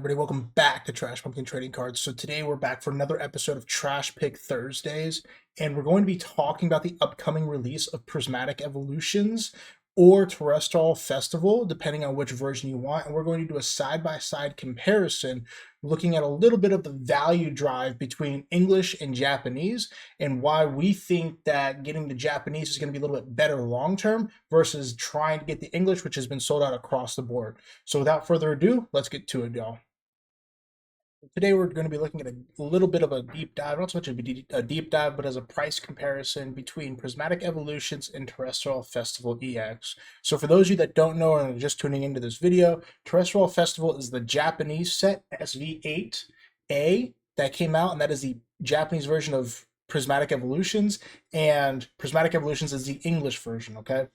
everybody? Welcome back to Trash Pumpkin Trading Cards. So today we're back for another episode of Trash Pick Thursdays, and we're going to be talking about the upcoming release of Prismatic Evolutions or Terrestrial Festival, depending on which version you want. And we're going to do a side-by-side comparison, looking at a little bit of the value drive between English and Japanese, and why we think that getting the Japanese is going to be a little bit better long-term versus trying to get the English, which has been sold out across the board. So without further ado, let's get to it, y'all. Today we're going to be looking at a little bit of a deep dive, not so much a deep dive, but as a price comparison between Prismatic Evolutions and Terrestrial Festival EX. So for those of you that don't know and are just tuning into this video, Terrestrial Festival is the Japanese set SV8A that came out, and that is the Japanese version of Prismatic Evolutions, and Prismatic Evolutions is the English version, okay?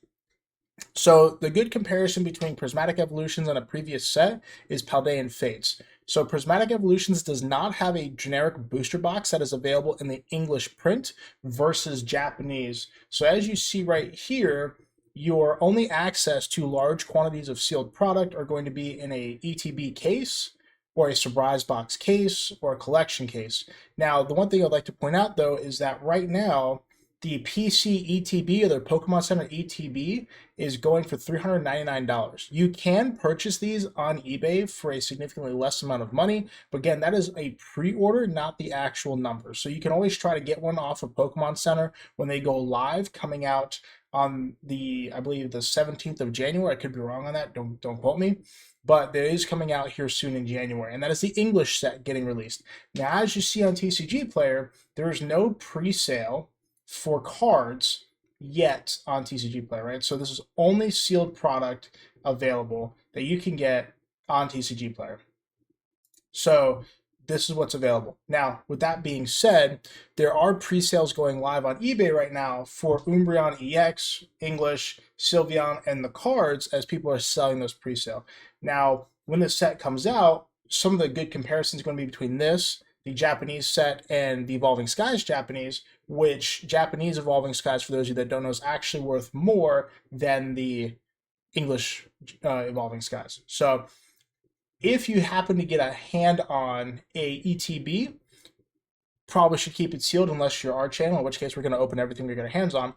So the good comparison between Prismatic Evolutions and a previous set is Paldean Fates. So Prismatic Evolutions does not have a generic booster box that is available in the English print versus Japanese. So as you see right here, your only access to large quantities of sealed product are going to be in a ETB case or a surprise box case or a collection case. Now, the one thing I'd like to point out though is that right now, the PC ETB or the Pokemon Center ETB is going for $399. You can purchase these on eBay for a significantly less amount of money, but again, that is a pre-order, not the actual number. So you can always try to get one off of Pokemon Center when they go live, coming out on the, I believe, the 17th of January. I could be wrong on that. Don't quote me. But it is coming out here soon in January, and that is the English set getting released. Now, as you see on TCG Player, there is no pre-sale for cards yet on TCG Player, right? So this is only sealed product available that you can get on TCG Player. So this is what's available. Now, with that being said, there are pre-sales going live on eBay right now for Umbreon EX, English, Sylveon, and the cards as people are selling those pre-sale. Now, when this set comes out, some of the good comparisons are going to be between this, the Japanese set, and the Evolving Skies Japanese, which Japanese Evolving Skies, for those of you that don't know, is actually worth more than the English Evolving Skies. So if you happen to get a hand on a ETB, probably should keep it sealed unless you're our channel, in which case we're going to open everything we get our hands on.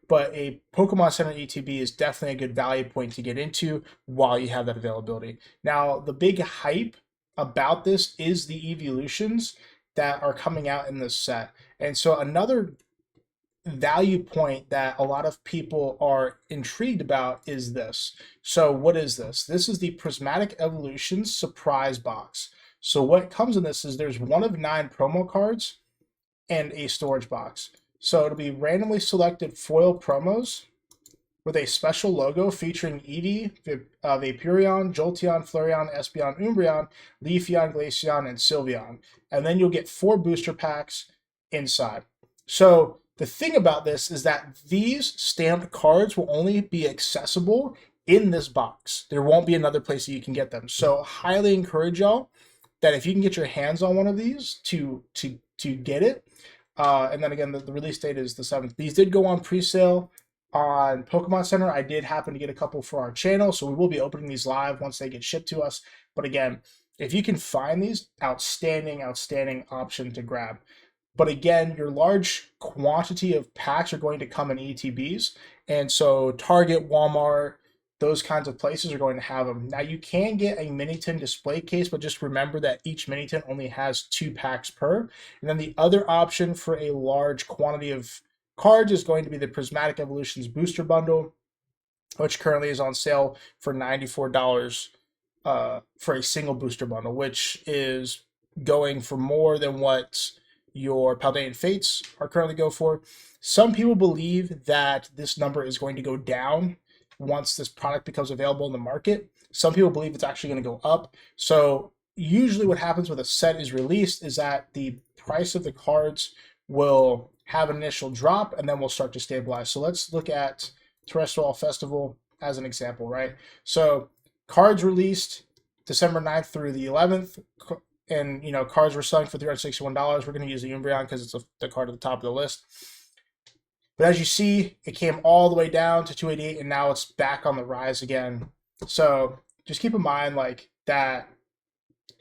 But a Pokemon Center ETB is definitely a good value point to get into while you have that availability. Now, the big hype about this is the evolutions that are coming out in this set. And so another value point that a lot of people are intrigued about is this. So what is this? This is the Prismatic Evolutions surprise box. So what comes in this is there's 1 of 9 promo cards and a storage box. So it'll be randomly selected foil promos with a special logo featuring Eevee, Vaporeon, Jolteon, Flareon, Espeon, Umbreon, Leafeon, Glaceon, and Sylveon. And then you'll get 4 booster packs inside. So the thing about this is that these stamped cards will only be accessible in this box. There won't be another place that you can get them. So highly encourage y'all that if you can get your hands on one of these to get it. And then again, the release date is the 7th. These did go on pre-sale on Pokemon Center. I did happen to get a couple for our channel, so we will be opening these live once they get shipped to us. But again, if you can find these, outstanding option to grab. But again, your large quantity of packs are going to come in ETBs, and so Target, Walmart, those kinds of places are going to have them. Now, you can get a Minitin display case, but just remember that each Minitin only has 2 packs per. And then the other option for a large quantity of cards is going to be the Prismatic Evolutions Booster Bundle, which currently is on sale for $94 for a single booster bundle, which is going for more than what your Paldean Fates are currently go for. Some people believe that this number is going to go down once this product becomes available in the market. Some people believe it's actually going to go up. So usually what happens when a set is released is that the price of the cards will have an initial drop and then we'll start to stabilize. So let's look at Terrestrial Festival as an example, right? So cards released December 9th through the 11th, and cards were selling for $361. We're going to use the Umbreon because it's the card at the top of the list. But as you see, it came all the way down to 288, and now it's back on the rise again. So just keep in mind like that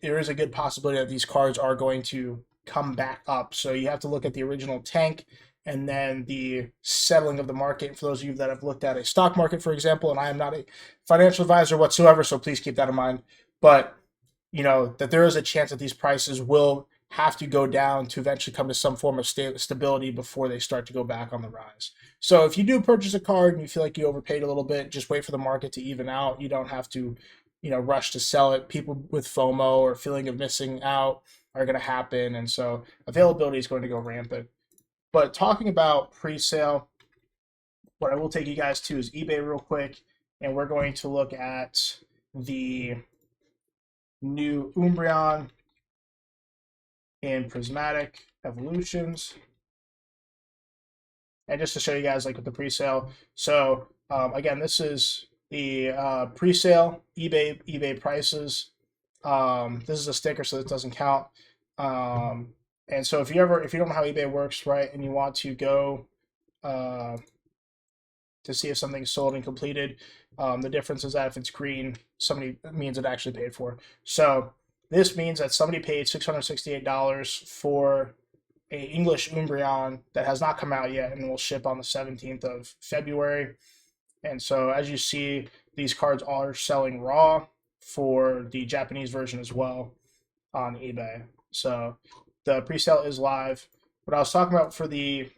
there is a good possibility that these cards are going to come back up. So you have to look at the original tank and then the settling of the market. For those of you that have looked at a stock market, for example, and I am not a financial advisor whatsoever, so please keep that in mind. But that there is a chance that these prices will have to go down to eventually come to some form of stability before they start to go back on the rise. So if you do purchase a card and you feel like you overpaid a little bit, just wait for the market to even out. You don't have to, rush to sell it. People with FOMO or feeling of missing out are going to happen. And so availability is going to go rampant. But talking about pre-sale, what I will take you guys to is eBay real quick. And we're going to look at the new Umbreon in Prismatic Evolutions. And just to show you guys like with the pre-sale. So again, this is the pre-sale eBay prices. This is a sticker, so this doesn't count. And so if you don't know how eBay works, right, and you want to go to see if something's sold and completed, the difference is that if it's green, somebody means it actually paid for. So this means that somebody paid $668 for a English Umbreon that has not come out yet and will ship on the 17th of February. And so as you see, these cards are selling raw for the Japanese version as well on eBay. So the pre-sale is live. What I was talking about for the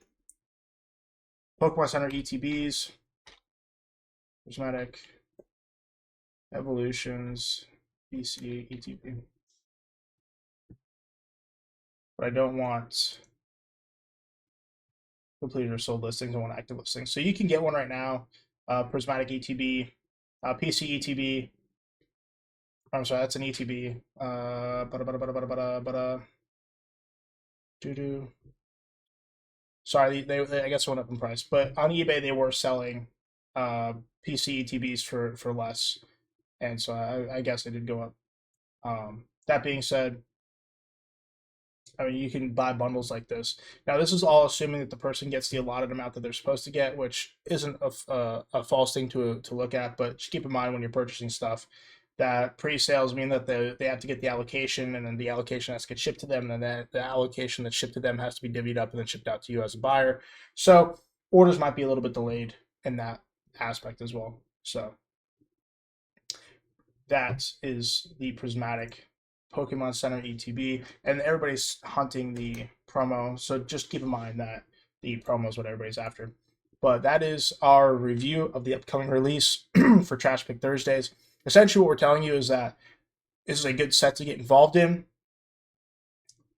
Pokemon Center ETBs, Prismatic Evolutions, BC ETB. But I don't want completed or sold listings. I want active listings. So you can get one right now. Prismatic ETB, PC ETB. I'm sorry, that's an ETB. Sorry, they I guess went up in price, but on eBay they were selling PC ETBs for less, and so I guess they did go up. That being said, I mean, you can buy bundles like this. Now, this is all assuming that the person gets the allotted amount that they're supposed to get, which isn't a false thing to look at, but just keep in mind when you're purchasing stuff that pre-sales mean that they have to get the allocation, and then the allocation has to get shipped to them, and then the allocation that's shipped to them has to be divvied up and then shipped out to you as a buyer. So orders might be a little bit delayed in that aspect as well. So that is the Prismatic Pokemon Center ETB, and everybody's hunting the promo, so just keep in mind that the promo is what everybody's after. But that is our review of the upcoming release for Trash Pick Thursdays. Essentially, what we're telling you is that this is a good set to get involved in.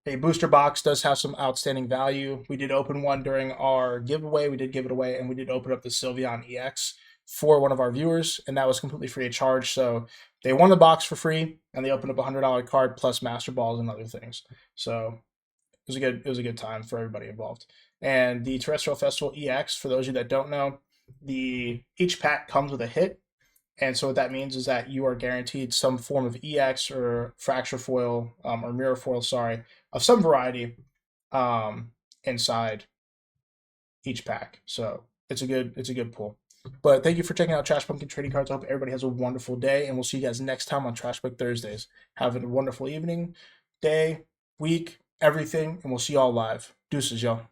A booster box does have some outstanding value. We did open one during our giveaway. We did give it away, and we did open up the Sylveon EX for one of our viewers, and that was completely free of charge. So they won the box for free, and they opened up a $100 card plus Master Balls and other things. So it was a good time for everybody involved. And the Terrestrial Festival EX, for those of you that don't know, each pack comes with a hit. And so what that means is that you are guaranteed some form of EX or fracture foil or mirror foil, of some variety inside each pack. So it's a good pull. But thank you for checking out Trash Pumpkin Trading Cards. I hope everybody has a wonderful day, and we'll see you guys next time on Trash Pick Thursdays. Have a wonderful evening, day, week, everything, and we'll see you all live. Deuces, y'all.